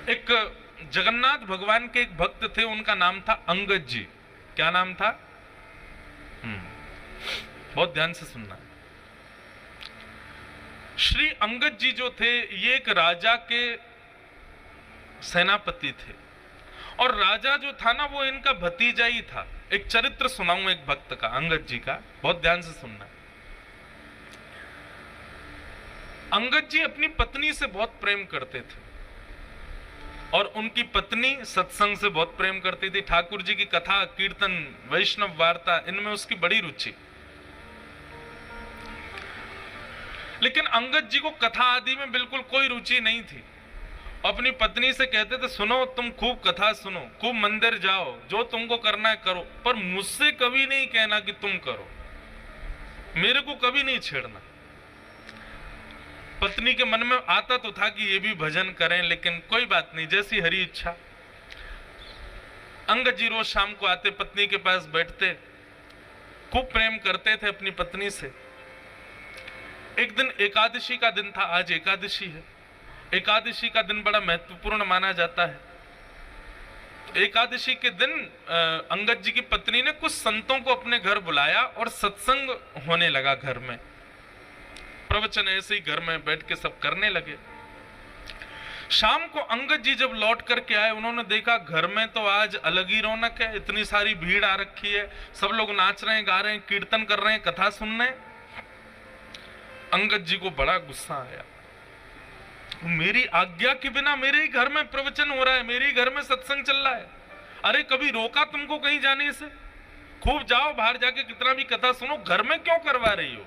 एक जगन्नाथ भगवान के एक भक्त थे, उनका नाम था अंगद जी। क्या नाम था? बहुत ध्यान से सुनना। श्री अंगद जी जो थे ये एक राजा के सेनापति थे, और राजा जो था ना वो इनका भतीजा ही था। एक चरित्र सुनाऊं एक भक्त का, अंगद जी का, बहुत ध्यान से सुनना। अंगद जी अपनी पत्नी से बहुत प्रेम करते थे, और उनकी पत्नी सत्संग से बहुत प्रेम करती थी। ठाकुर जी की कथा, कीर्तन, वैष्णव वार्ता, इनमें उसकी बड़ी रुचि। लेकिन अंगद जी को कथा आदि में बिल्कुल कोई रुचि नहीं थी। अपनी पत्नी से कहते थे, सुनो तुम खूब कथा सुनो, खूब मंदिर जाओ, जो तुमको करना है करो, पर मुझसे कभी नहीं कहना कि तुम करो, मेरे को कभी नहीं छेड़ना। पत्नी के मन में आता तो था कि ये भी भजन करें, लेकिन कोई बात नहीं, जैसी हरी इच्छा। अंगद जी रोज शाम को आते, पत्नी के पास बैठते, खूब प्रेम करते थे अपनी पत्नी से। एक दिन एकादशी का दिन था, आज एकादशी है। एकादशी का दिन बड़ा महत्वपूर्ण माना जाता है। एकादशी के दिन अंगद जी की पत्नी ने कुछ संतों को अपने घर बुलाया और सत्संग होने लगा घर में। प्रवचन ऐसे ही घर में बैठ के सब करने लगे। शाम को अंगद जी जब लौट करके आए, उन्होंने देखा घर में तो आज अलग ही रौनक है, इतनी सारी भीड़ आ रखी है, सब लोग नाच रहे हैं, गा रहे हैं, कीर्तन कर रहे हैं, कथा सुन रहे हैं। अंगद जी को बड़ा गुस्सा आया। मेरी आज्ञा के बिना मेरे ही घर में प्रवचन हो रहा है, मेरे ही घर में सत्संग चल रहा है, अरे कभी रोका तुमको कहीं जाने से? खूब जाओ बाहर जाके कितना भी कथा सुनो, घर में क्यों करवा रही हो?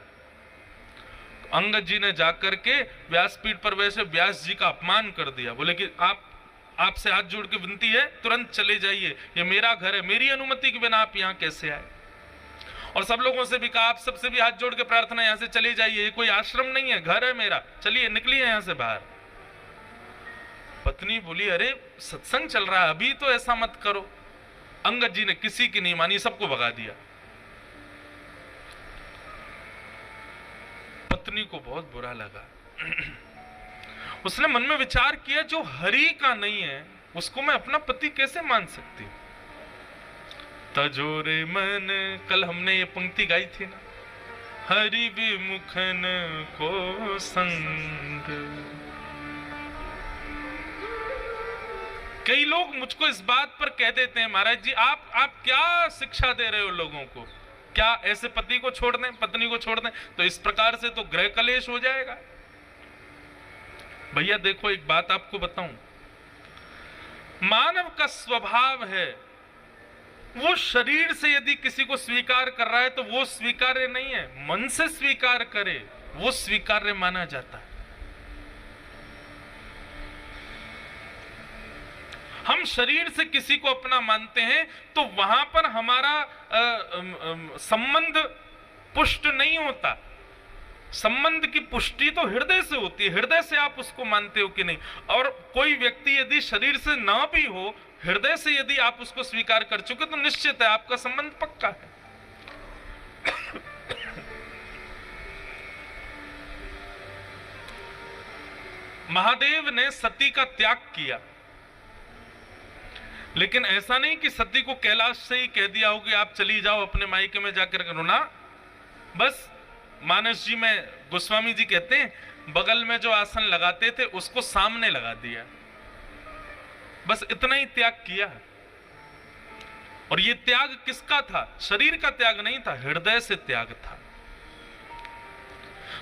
अंगद जी ने जाकर के व्यासपीठ पर वैसे व्यास जी का अपमान कर दिया। बोले कि आपसे हाथ जोड़ के विनती है, तुरंत चले जाइए, ये मेरा घर है, मेरी अनुमति के बिना आप यहाँ कैसे आए? और सब लोगों से भी कहा, आप सबसे भी हाथ जोड़ के प्रार्थना, यहाँ से चले जाइए, ये कोई आश्रम नहीं है, घर है मेरा, चलिए निकलिए यहाँ से बाहर। पत्नी बोली, अरे सत्संग चल रहा है, अभी तो ऐसा मत करो। अंगद जी ने किसी की नहीं मानी, सबको भगा दिया। पत्नी को बहुत बुरा लगा। उसने मन में विचार किया, जो हरि का नहीं है उसको मैं अपना पति कैसे मान सकती हूं? तजोरे मन, कल हमने ये पंक्ति गाई थी ना, हरि विमुखन को संग। कई लोग मुझको इस बात पर कह देते हैं, महाराज जी आप क्या शिक्षा दे रहे हो लोगों को? क्या ऐसे पति को छोड़ दें, पत्नी को छोड़ दें? तो इस प्रकार से तो गृह कलेश हो जाएगा। भैया देखो, एक बात आपको बताऊं, मानव का स्वभाव है, वो शरीर से यदि किसी को स्वीकार कर रहा है तो वो स्वीकार्य नहीं है, मन से स्वीकार करे वो स्वीकार्य माना जाता है। हम शरीर से किसी को अपना मानते हैं तो वहां पर हमारा संबंध पुष्ट नहीं होता। संबंध की पुष्टि तो हृदय से होती है, हृदय से आप उसको मानते हो कि नहीं। और कोई व्यक्ति यदि शरीर से ना भी हो, हृदय से यदि आप उसको स्वीकार कर चुके तो निश्चित है आपका संबंध पक्का है। महादेव ने सती का त्याग किया, लेकिन ऐसा नहीं कि सती को कैलाश से ही कह दिया हो कि आप चली जाओ अपने मायके में जाकर करो ना। बस मानस जी में गोस्वामी जी कहते हैं, बगल में जो आसन लगाते थे उसको सामने लगा दिया, बस इतना ही त्याग किया। और ये त्याग किसका था? शरीर का त्याग नहीं था, हृदय से त्याग था।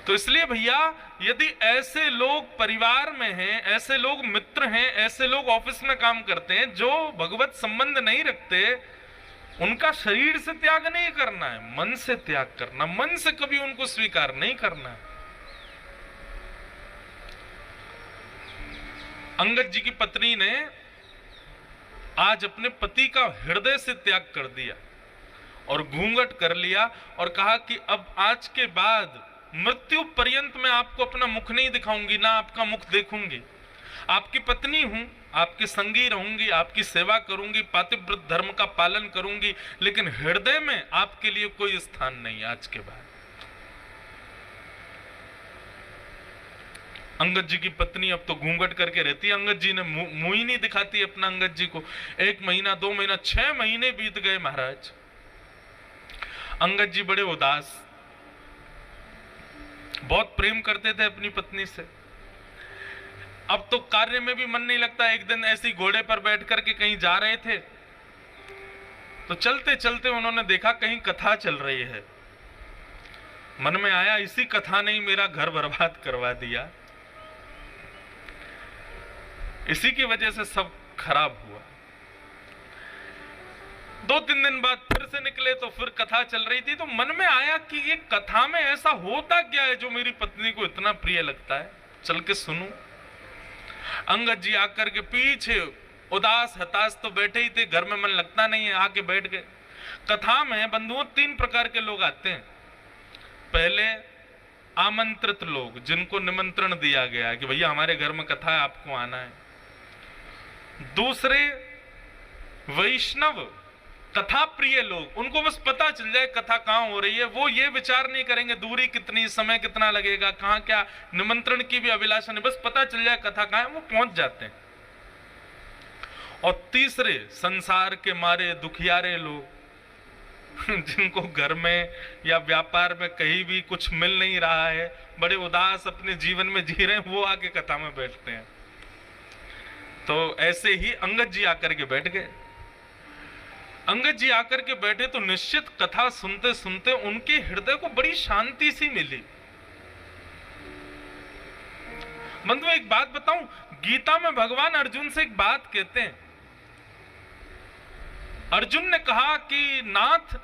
तो इसलिए भैया, यदि ऐसे लोग परिवार में हैं, ऐसे लोग मित्र हैं, ऐसे लोग ऑफिस में काम करते हैं जो भगवत संबंध नहीं रखते, उनका शरीर से त्याग नहीं करना है, मन से त्याग करना, मन से कभी उनको स्वीकार नहीं करना है। अंगद जी की पत्नी ने आज अपने पति का हृदय से त्याग कर दिया और घूंघट कर लिया और कहा कि अब आज के बाद मृत्यु पर्यंत मैं आपको अपना मुख नहीं दिखाऊंगी, ना आपका मुख देखूंगी। आपकी पत्नी हूं, आपके संगी रहूंगी, आपकी सेवा करूंगी, पातिव्रत धर्म का पालन करूंगी, लेकिन हृदय में आपके लिए कोई स्थान नहीं आज के बाद। अंगद जी की पत्नी अब तो घूंघट करके रहती है, अंगद जी ने मुंह ही नहीं दिखाती अपना अंगद जी को। 1 महीना 2 महीना 6 महीने बीत गए महाराज। अंगद जी बड़े उदास, बहुत प्रेम करते थे अपनी पत्नी से। अब तो कार्य में भी मन नहीं लगता। एक दिन ऐसी घोड़े पर बैठ करके कहीं जा रहे थे, तो चलते चलते उन्होंने देखा कहीं कथा चल रही है। मन में आया इसी कथा ने ही मेरा घर बर्बाद करवा दिया, इसी की वजह से सब खराब हुआ। 2-3 दिन बाद फिर से निकले तो फिर कथा चल रही थी, तो मन में आया कि ये कथा में ऐसा होता क्या है जो मेरी पत्नी को इतना प्रिय लगता है, चल के सुनूं। अंगद जी आकर के पीछे उदास हताश तो बैठे ही थे, घर में मन लगता नहीं है, आके बैठ गए। कथा में बंधुओं 3 प्रकार के लोग आते हैं। पहले आमंत्रित लोग, जिनको निमंत्रण दिया गया कि भैया हमारे घर में कथा है, आपको आना है। दूसरे वैष्णव कथा प्रिय लोग, उनको बस पता चल जाए कथा कहां हो रही है, वो ये विचार नहीं करेंगे दूरी कितनी, समय कितना लगेगा, कहां क्या, निमंत्रण की भी अभिलाषा नहीं, बस पता चल जाए कथा कहां है, वो पहुंच जाते हैं। और तीसरे संसार के मारे दुखियारे लोग, जिनको घर में या व्यापार में कहीं भी कुछ मिल नहीं रहा है, बड़े उदास अपने जीवन में जी रहे हैं, वो आके कथा में बैठते हैं। तो ऐसे ही अंगद जी आकर के बैठ गए। अंगद जी आकर के बैठे तो निश्चित कथा सुनते सुनते उनके हृदय को बड़ी शांति सी मिली। बंधु एक बात बताऊं, गीता में भगवान अर्जुन से एक बात कहते हैं। अर्जुन ने कहा कि नाथ,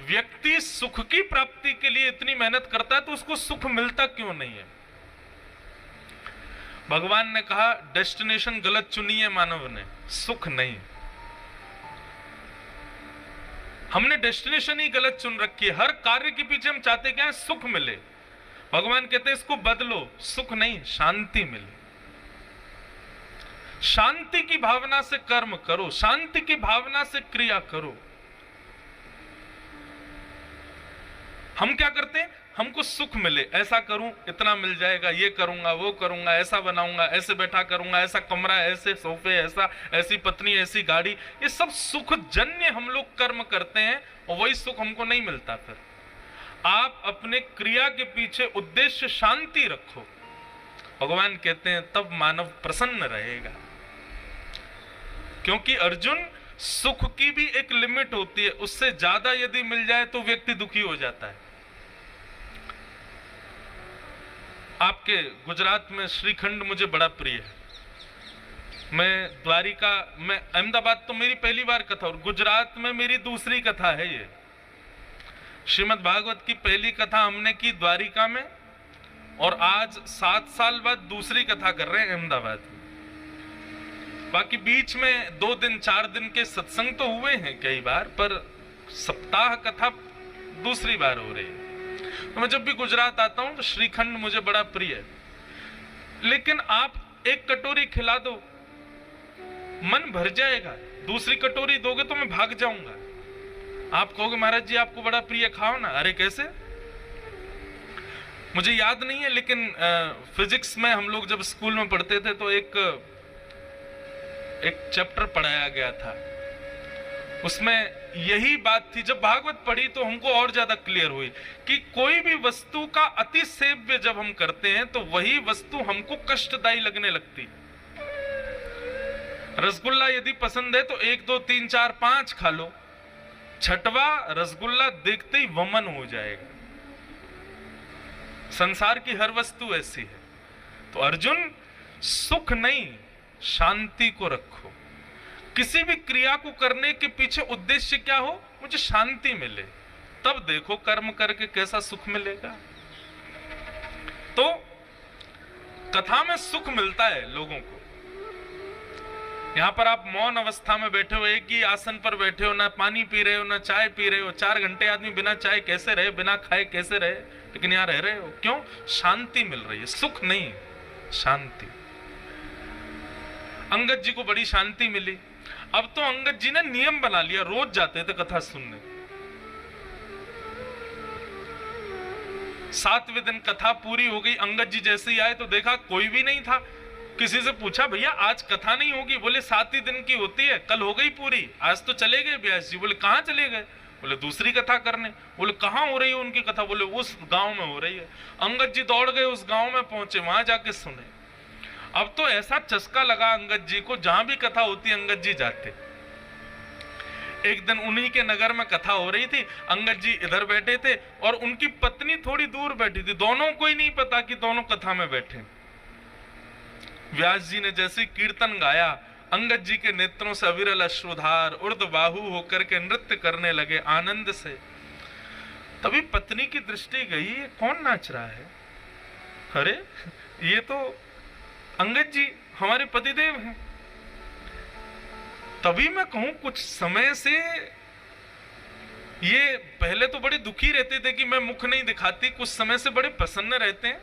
व्यक्ति सुख की प्राप्ति के लिए इतनी मेहनत करता है तो उसको सुख मिलता क्यों नहीं है? भगवान ने कहा डेस्टिनेशन गलत चुनी है मानव ने, सुख नहीं। हमने डेस्टिनेशन ही गलत चुन रखी है। हर कार्य के पीछे हम चाहते क्या है? सुख मिले। भगवान कहते हैं इसको बदलो, सुख नहीं शांति मिले। शांति की भावना से कर्म करो, शांति की भावना से क्रिया करो। हम क्या करते हैं? हमको सुख मिले, ऐसा करूं इतना मिल जाएगा, ये करूंगा वो करूंगा, ऐसा बनाऊंगा, ऐसे बैठा करूंगा, ऐसा कमरा, ऐसे सोफे, ऐसा, ऐसी पत्नी, ऐसी गाड़ी, ये सब सुख जन्य हम लोग कर्म करते हैं और वही सुख हमको नहीं मिलता। फिर आप अपने क्रिया के पीछे उद्देश्य शांति रखो, भगवान कहते हैं तब मानव प्रसन्न रहेगा। क्योंकि अर्जुन, सुख की भी एक लिमिट होती है, उससे ज्यादा यदि मिल जाए तो व्यक्ति दुखी हो जाता है। आपके गुजरात में श्रीखंड मुझे बड़ा प्रिय है। मैं द्वारिका में, अहमदाबाद तो मेरी पहली बार कथा और गुजरात में मेरी दूसरी कथा है। ये श्रीमद् भागवत की पहली कथा हमने की द्वारिका में और आज 7 साल बाद दूसरी कथा कर रहे हैं अहमदाबाद में। बाकी बीच में 2 दिन 4 दिन के सत्संग तो हुए हैं कई बार, पर सप्ताह कथा दूसरी बार हो रही है। तो मैं जब भी गुजरात आता हूं तो श्रीखंड मुझे बड़ा प्रिय है। लेकिन आप एक कटोरी खिला दो, मन भर जाएगा। दूसरी कटोरी दोगे तो मैं भाग जाऊंगा। आप कहोगे महाराज जी आपको बड़ा प्रिय, खाओ ना। अरे कैसे? मुझे याद नहीं है, लेकिन फिजिक्स में हम लोग जब स्कूल में पढ़ते थे तो एक चैप्टर पढ़ाया गया था, उसमें यही बात थी। जब भागवत पढ़ी तो हमको और ज्यादा क्लियर हुई कि कोई भी वस्तु का अति सेव्य जब हम करते हैं तो वही वस्तु हमको कष्टदायी लगने लगती। रसगुल्ला यदि पसंद है तो 1 2 3 4 5 खा लो, 6वां रसगुल्ला देखते ही वमन हो जाएगा। संसार की हर वस्तु ऐसी है। तो अर्जुन, सुख नहीं शांति को रखो। किसी भी क्रिया को करने के पीछे उद्देश्य क्या हो? मुझे शांति मिले, तब देखो कर्म करके कैसा सुख मिलेगा। तो कथा में सुख मिलता है लोगों को। यहां पर आप मौन अवस्था में बैठे हो, एक ही आसन पर बैठे हो, ना पानी पी रहे हो ना चाय पी रहे हो। 4 घंटे आदमी बिना चाय कैसे रहे, बिना खाए कैसे रहे, लेकिन यहां रह रहे हो। क्यों? शांति मिल रही है। सुख नहीं, शांति। अंगद जी को बड़ी शांति मिली। अब तो अंगद जी ने नियम बना लिया, रोज जाते थे कथा सुनने। 7वें दिन कथा पूरी हो गई। अंगद जी जैसे ही आए तो देखा कोई भी नहीं था। किसी से पूछा, भैया आज कथा नहीं होगी? बोले 7 ही दिन की होती है, कल हो गई पूरी, आज तो चले गए व्यास जी। बोले कहाँ चले गए? बोले दूसरी कथा करने। बोले कहाँ हो रही है उनकी कथा? बोले उस गांव में हो रही है। अंगद जी दौड़ गए, उस गांव में पहुंचे, वहां जाके सुने। अब तो ऐसा चस्का लगा अंगद जी को, जहां भी कथा होती अंगद जी जाते। एक दिन उन्हीं के नगर में कथा हो रही थी, अंगद जी इधर बैठे थे और उनकी पत्नी थोड़ी दूर बैठी थी। दोनों को ही नहीं पता कि दोनों कथा में बैठे। व्यास जी ने जैसे कीर्तन गाया, अंगद जी के नेत्रों से अविरल अश्रुधार उर्द बाहु होकर के नृत्य करने लगे आनंद से। तभी पत्नी की दृष्टि गई, ये कौन नाच रहा है? अरे ये तो अंगद जी हमारे पतिदेव हैं। तभी मैं कहूं कुछ समय से ये पहले तो बड़े दुखी रहते थे कि मैं मुख नहीं दिखाती, कुछ समय से बड़े प्रसन्न रहते हैं,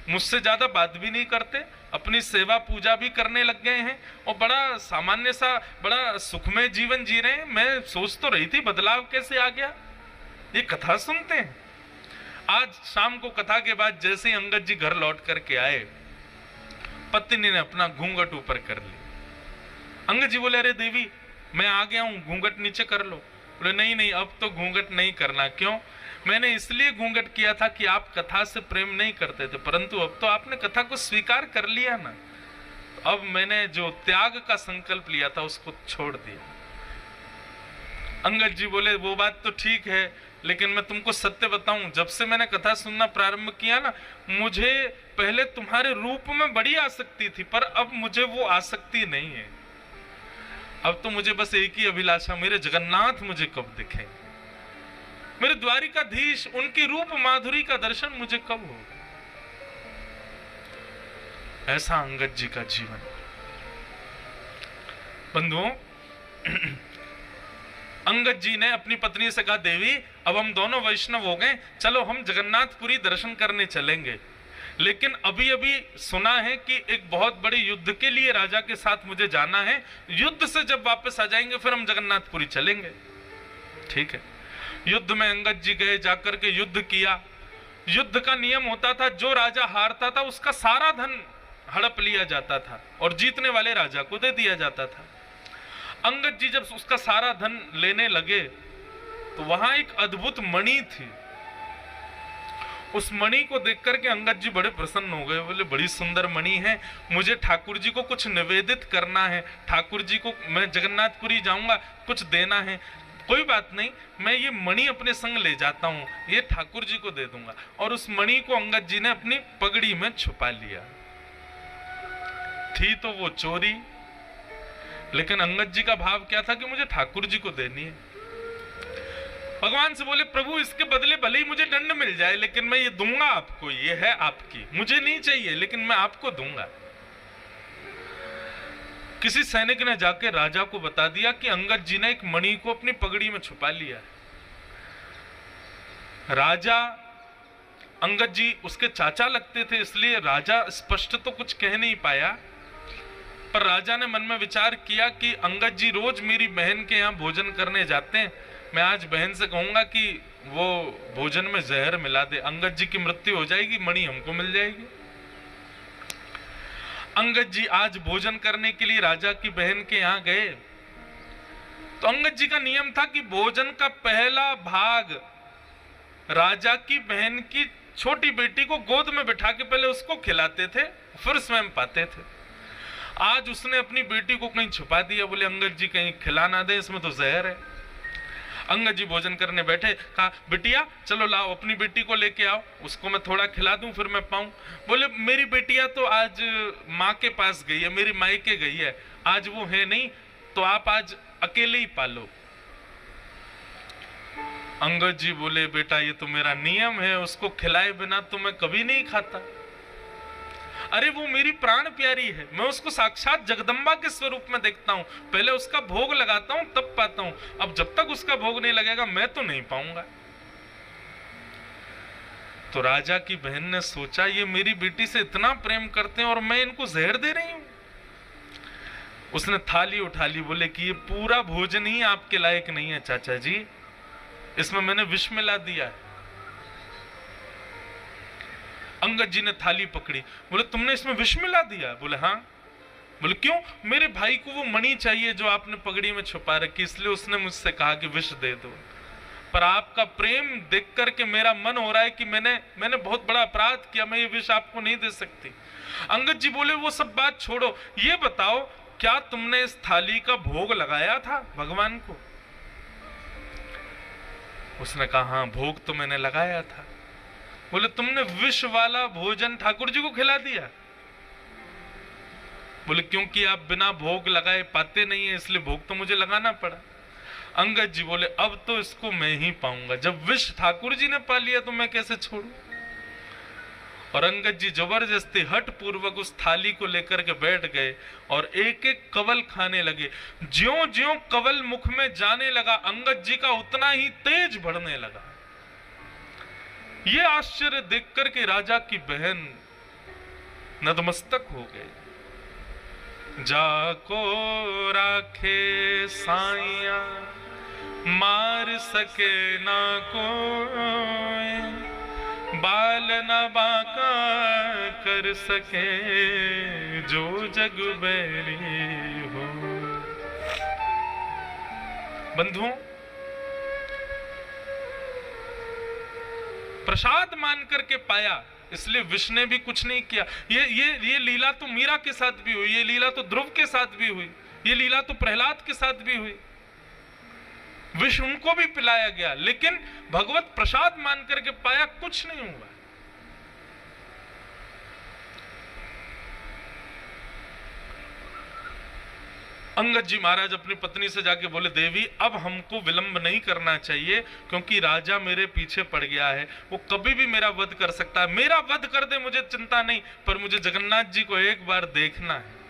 मुझसे ज्यादा बात भी नहीं करते, अपनी सेवा पूजा भी करने लग गए हैं और बड़ा सामान्य सा बड़ा सुखमय जीवन जी रहे हैं। मैं सोच तो रही थी बदलाव कैसे आ गया, ये कथा सुनते हैं। आज शाम को कथा के बाद जैसे ही अंगद जी घर लौट करके आए, पत्नी ने अपना घूंघट ऊपर कर लिया। अंगद जी बोले, अरे देवी मैं आ गया हूं, घूंघट नीचे कर लो। बोले नहीं नहीं, अब तो घूंघट नहीं करना। क्यों? मैंने इसलिए घूंघट किया था कि आप कथा से प्रेम नहीं करते थे, परंतु अब तो आपने कथा को स्वीकार कर लिया ना, अब मैंने जो त्याग का संकल्प लिया था उसको छोड़ दिया। अंगद जी बोले, वो बात तो ठीक है, लेकिन मैं तुमको सत्य बताऊं, जब से मैंने कथा सुनना प्रारंभ किया ना, मुझे पहले तुम्हारे रूप में बड़ी आसक्ति थी, पर अब मुझे वो आसक्ति नहीं है। अब तो मुझे बस एक ही अभिलाषा, मेरे जगन्नाथ मुझे कब दिखेंगे, मेरे द्वारिकाधीश, उनकी रूप माधुरी का दर्शन मुझे कब होगा। ऐसा अंगद जी का जीवन। बंधुओं, अंगद जी ने अपनी पत्नी से कहा, देवी अब हम दोनों वैष्णव हो गए, चलो हम जगन्नाथपुरी दर्शन करने चलेंगे। लेकिन अभी अभी सुना है कि एक बहुत बड़े युद्ध के लिए राजा के साथ मुझे जाना है, युद्ध से जब वापस आ जाएंगे फिर हम जगन्नाथपुरी चलेंगे। ठीक है। युद्ध में अंगद जी गए, जाकर के युद्ध किया। युद्ध का नियम होता था, जो राजा हारता था उसका सारा धन हड़प लिया जाता था और जीतने वाले राजा को दे दिया जाता था। अंगद जी जब उसका सारा धन लेने लगे तो वहां एक अद्भुत मणि थी। उस मणि को देख करके अंगद जी बड़े प्रसन्न हो गए। बोले, बड़ी सुंदर मणि है, मुझे ठाकुर जी को कुछ निवेदित करना है, ठाकुर जी को, मैं जगन्नाथपुरी जाऊंगा, कुछ देना है। कोई बात नहीं, मैं ये मणि अपने संग ले जाता हूँ, ये ठाकुर जी को दे दूंगा। और उस मणि को अंगद जी ने अपनी पगड़ी में छुपा लिया। थी तो वो चोरी, लेकिन अंगद जी का भाव क्या था कि मुझे ठाकुर जी को देनी है। भगवान से बोले, प्रभु इसके बदले भले ही मुझे दंड मिल जाए, लेकिन मैं ये दूंगा आपको, ये है आपकी, मुझे नहीं चाहिए लेकिन मैं आपको दूंगा। किसी सैनिक ने जाके राजा को बता दिया कि अंगद जी ने एक मणि को अपनी पगड़ी में छुपा लिया है। राजा, अंगद जी उसके चाचा लगते थे, इसलिए राजा स्पष्ट तो कुछ कह नहीं पाया, पर राजा ने मन में विचार किया कि अंगद जी रोज मेरी बहन के यहाँ भोजन करने जाते हैं, मैं आज बहन से कहूंगा कि वो भोजन में जहर मिला दे, अंगद जी की मृत्यु हो जाएगी, मणि हमको मिल जाएगी। अंगद जी आज भोजन करने के लिए राजा की बहन के यहाँ गए तो अंगद जी का नियम था कि भोजन का पहला भाग राजा की बहन की छोटी बेटी को गोद में बिठा के पहले उसको खिलाते थे, फिर स्वयं पाते थे। आज उसने अपनी बेटी को कहीं छुपा दिया, बोले अंगद जी कहीं खिला ना दे, इसमें तो जहर है। अंगद जी भोजन करने बैठे, कहा बिटिया चलो लाओ अपनी बेटी को लेके आओ, उसको मैं थोड़ा खिला दूं फिर मैं पाऊं। बोले मेरी बेटिया तो आज माँ के पास गई है, मेरी मायके गई है, आज वो है नहीं, तो आप आज अकेले ही पालो। अंगद जी बोले, बेटा ये तो मेरा नियम है, उसको खिलाए बिना तो मैं कभी नहीं खाता। अरे वो मेरी प्राण प्यारी है, मैं उसको साक्षात जगदम्बा के स्वरूप में देखता हूं, पहले उसका भोग लगाता हूं तब पाता हूं, अब जब तक उसका भोग नहीं लगेगा मैं तो नहीं पाऊंगा। तो राजा की बहन ने सोचा ये मेरी बेटी से इतना प्रेम करते हैं और मैं इनको जहर दे रही हूं। उसने थाली उठा ली, बोले कि ये पूरा भोजन ही आपके लायक नहीं है चाचा जी, इसमें मैंने विष मिला दिया है। अंगद जी ने थाली पकड़ी, बोले तुमने इसमें विष मिला दिया? बोले हाँ। बोले क्यों? मेरे भाई को वो मणि चाहिए जो आपने पगड़ी में छुपा रखी, इसलिए उसने मुझसे कहा कि विष दे दो। पर आपका प्रेम देख करके मेरा मन हो रहा है कि मैंने बहुत बड़ा अपराध किया, मैं ये विष आपको नहीं दे सकती। अंगद जी बोले वो सब बात छोड़ो, ये बताओ क्या तुमने इस थाली का भोग लगाया था भगवान को? उसने कहा हाँ, भोग तो मैंने लगाया था। बोले तुमने विष वाला भोजन ठाकुर जी को खिला दिया? बोले क्योंकि आप बिना भोग लगाए पाते नहीं है, इसलिए भोग तो मुझे लगाना पड़ा। अंगद जी बोले अब तो इसको मैं ही पाऊंगा, जब विष ठाकुर जी ने पा लिया तो मैं कैसे छोड़ू। और अंगद जी जबरदस्ती हठ पूर्वक उस थाली को लेकर के बैठ गए और एक एक कवल खाने लगे। ज्यों ज्यों कवल मुख में जाने लगा, अंगद जी का उतना ही तेज बढ़ने लगा। ये आश्चर्य देख करके राजा की बहन नतमस्तक हो गई। जाको राखे साइया मार सके ना कोई, बाल न बाका कर सके जो जग बैरी हो। बंधुओं, प्रसाद मान करके पाया, इसलिए विष्णु ने भी कुछ नहीं किया। ये लीला तो मीरा के साथ भी हुई, ये लीला तो ध्रुव के साथ भी हुई, ये लीला तो प्रहलाद के साथ भी हुई। विष उनको भी पिलाया गया, लेकिन भगवत प्रसाद मान करके पाया, कुछ नहीं हुआ। अंगद जी महाराज अपनी पत्नी से जाके बोले देवी अब हमको विलंब नहीं करना चाहिए, क्योंकि राजा मेरे पीछे पड़ गया है, वो कभी भी मेरा वध कर सकता है। मेरा वध कर दे मुझे चिंता नहीं, पर मुझे जगन्नाथ जी को एक बार देखना है।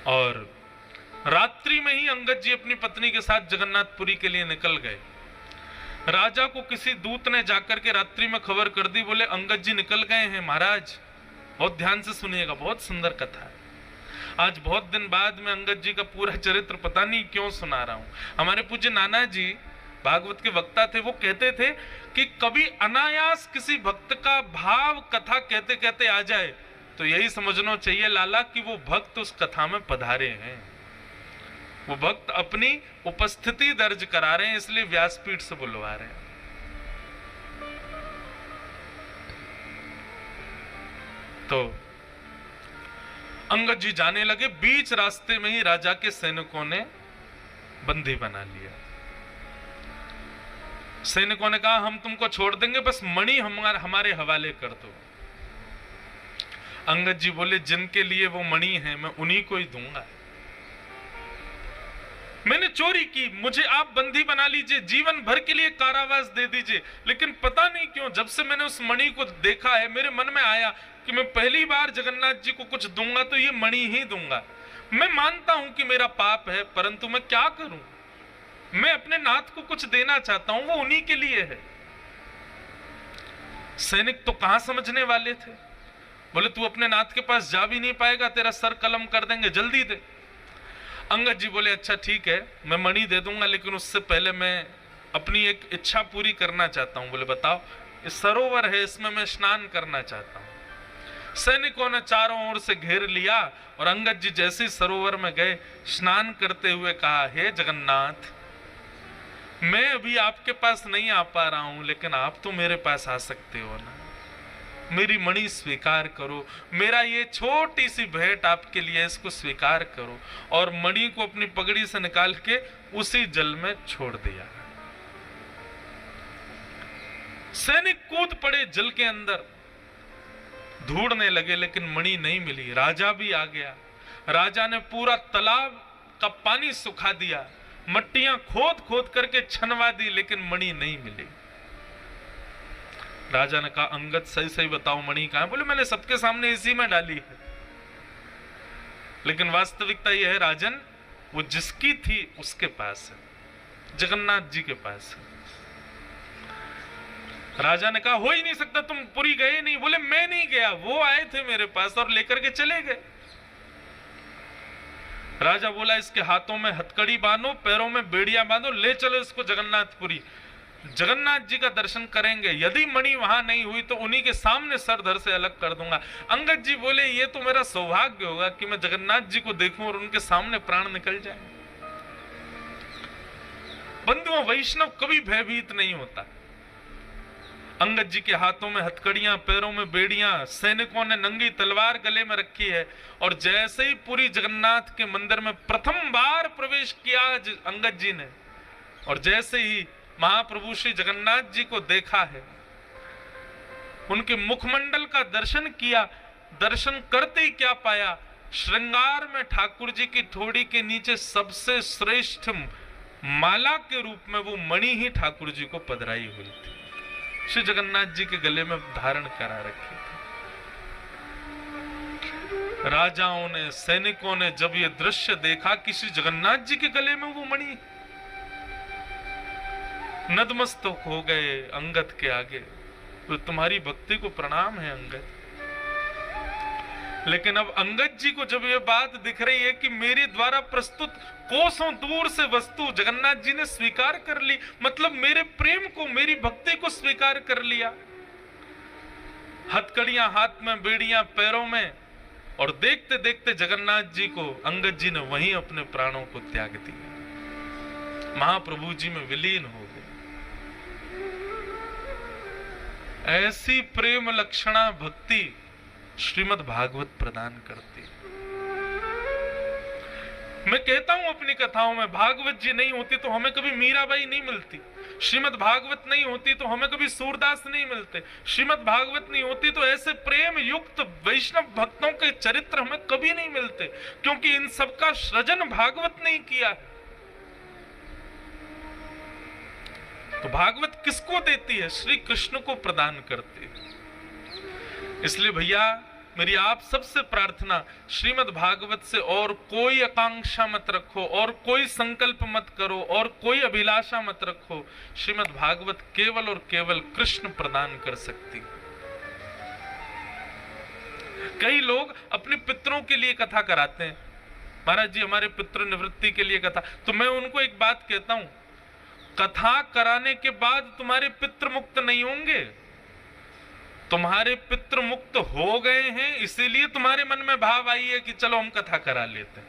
और रात्रि में ही अंगद जी अपनी पत्नी के साथ जगन्नाथपुरी के लिए निकल गए। राजा को किसी दूत ने जाकर के रात्रि में खबर कर दी, बोले अंगद जी निकल गए हैं महाराज। बहुत ध्यान से सुनिएगा, बहुत सुंदर कथा है। आज बहुत दिन बाद में अंगद जी का पूरा चरित्र पता नहीं क्यों सुना रहा हूं। हमारे पूज्य नाना जी भागवत के वक्ता थे, वो कहते थे कि कभी अनायास किसी भक्त का भाव कथा कहते कहते आ जाए तो यही समझना चाहिए लाला कि वो भक्त उस कथा में पधारे हैं, वो भक्त अपनी उपस्थिति दर्ज करा रहे हैं, इसलिए व्यासपीठ से बुलवा रहे हैं। तो अंगद जी जाने लगे, बीच रास्ते में ही राजा के सैनिकों ने बंदी बना लिया। सैनिकों ने कहा हम तुमको छोड़ देंगे, बस मणि हमारे हवाले कर दो। अंगद जी बोले जिनके लिए वो मणि है मैं उन्हीं को ही दूंगा। मैंने चोरी की, मुझे आप बंदी बना लीजिए, जीवन भर के लिए कारावास दे दीजिए, लेकिन पता नहीं क्यों जब से मैंने उस मणि को देखा है मेरे मन में आया कि मैं पहली बार जगन्नाथ जी को कुछ दूंगा तो ये मणि ही दूंगा। मैं मानता हूं कि मेरा पाप है, परंतु मैं क्या करूं, मैं अपने नाथ को कुछ देना चाहता हूं, वो उन्हीं के लिए है। सैनिक तो कहां समझने वाले थे, बोले तू अपने नाथ के पास जा भी नहीं पाएगा, तेरा सर कलम कर देंगे, जल्दी दे। अंगद जी बोले अच्छा ठीक है मैं मणि दे दूंगा, लेकिन उससे पहले मैं अपनी एक इच्छा पूरी करना चाहता हूं। बोले बताओ। इस सरोवर है, इसमें मैं स्नान करना चाहता हूं। सैनिकों ने चारों ओर से घेर लिया और अंगद जी जैसे ही सरोवर में गए, स्नान करते हुए कहा हे जगन्नाथ, मैं अभी आपके पास नहीं आ पा रहा हूं, लेकिन आप तो मेरे पास आ सकते हो ना, मेरी मणि स्वीकार करो, मेरा ये छोटी सी भेंट आपके लिए, इसको स्वीकार करो। और मणि को अपनी पगड़ी से निकाल के उसी जल में छोड़ दिया। सैनिक कूद पड़े जल के अंदर, ढूंढने लगे, लेकिन मणि नहीं मिली। राजा भी आ गया, राजा ने पूरा तालाब का पानी सुखा दिया, मट्टियां खोद खोद करके छनवा दी, लेकिन मणि नहीं मिली। राजा ने कहा अंगद सही सही बताओ मणि कहां है? बोले मैंने सबके सामने इसी में डाली है, लेकिन वास्तविकता यह है राजन, वो जिसकी थी उसके पास है, जगन्नाथ जी के पास है। राजा ने कहा हो ही नहीं सकता, तुम पुरी गए नहीं। बोले मैं नहीं गया, वो आए थे मेरे पास और लेकर के चले गए। राजा बोला इसके हाथों में हथकड़ी बांधो, पैरों में बेड़ियां बांधो, ले चलो इसको जगन्नाथपुरी। जगन्नाथ जी का दर्शन करेंगे, यदि मणि वहां नहीं हुई तो उन्हीं के सामने सर धड़ से अलग कर दूंगा। अंगद जी बोले ये तो मेरा सौभाग्य होगा कि मैं जगन्नाथ जी को देखूं और उनके सामने प्राण निकल जाए। बंधुओं, वैष्णव कभी भयभीत नहीं होता। अंगद जी के हाथों में हथकड़ियां, पैरों में बेड़ियां, सैनिकों ने नंगी तलवार गले में रखी है, और जैसे ही पुरी जगन्नाथ के मंदिर में प्रथम बार प्रवेश किया अंगद जी ने, और जैसे ही महाप्रभु श्री जगन्नाथ जी को देखा है, उनके मुखमंडल का दर्शन किया, दर्शन करते ही क्या पाया, श्रृंगार में ठाकुर जी की ठोड़ी के नीचे सबसे श्रेष्ठ माला के रूप में वो मणि ही ठाकुर जी को पधराई हुई थी, श्री जगन्नाथ जी के गले में धारण करा रखी थी। राजाओं ने, सैनिकों ने जब ये दृश्य देखा कि श्री जगन्नाथ जी के गले में वो मणि, नतमस्तक हो गए अंगद के आगे। तो तुम्हारी भक्ति को प्रणाम है अंगद। लेकिन अब अंगद जी को जब ये बात दिख रही है कि मेरे द्वारा प्रस्तुत कोसों दूर से वस्तु जगन्नाथ जी ने स्वीकार कर ली, मतलब मेरे प्रेम को, मेरी भक्ति को स्वीकार कर लिया, हथकड़ियां हाथ में, बेड़ियां पैरों में, और देखते देखते जगन्नाथ जी को अंगद जी ने वहीं अपने प्राणों को त्याग दिया, महाप्रभु जी में विलीन हो गए। ऐसी प्रेम लक्षणा भक्ति श्रीमद् भागवत प्रदान करती। मैं कहता हूं अपनी कथाओं में, भागवत जी नहीं होती तो हमें कभी मीराबाई नहीं मिलती, श्रीमद् भागवत नहीं होती तो हमें कभी सूरदास नहीं मिलते, श्रीमद् भागवत नहीं होती तो ऐसे प्रेम युक्त वैष्णव भक्तों के चरित्र हमें कभी नहीं मिलते, क्योंकि इन सबका सृजन भागवत नहीं किया। तो भागवत किसको देती है? श्री कृष्ण को प्रदान करती है। इसलिए भैया मेरी आप सबसे प्रार्थना, श्रीमद् भागवत से और कोई आकांक्षा मत रखो, और कोई संकल्प मत करो, और कोई अभिलाषा मत रखो। श्रीमद् भागवत केवल और केवल कृष्ण प्रदान कर सकती। कई लोग अपने पितरों के लिए कथा कराते हैं, महाराज जी हमारे पितृ निवृत्ति के लिए कथा, तो मैं उनको एक बात कहता हूं, कथा कराने के बाद तुम्हारे पितृ मुक्त नहीं होंगे, तुम्हारे पितृ मुक्त हो गए हैं, इसीलिए तुम्हारे मन में भाव आई है कि चलो हम कथा करा लेते हैं।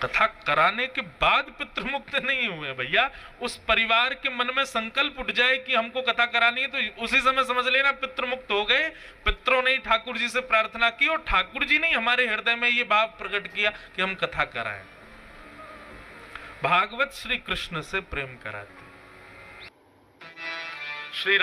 कथा कराने के बाद पितृ मुक्त नहीं हुए भैया, उस परिवार के मन में संकल्प उठ जाए कि हमको कथा करानी है, तो उसी समय समझ लेना पितृ मुक्त हो गए। पितरों ने ठाकुर जी से प्रार्थना की, और ठाकुर जी ने हमारे हृदय में ये भाव प्रकट किया कि हम कथा कराएं। भागवत श्री कृष्ण से प्रेम कराते। श्री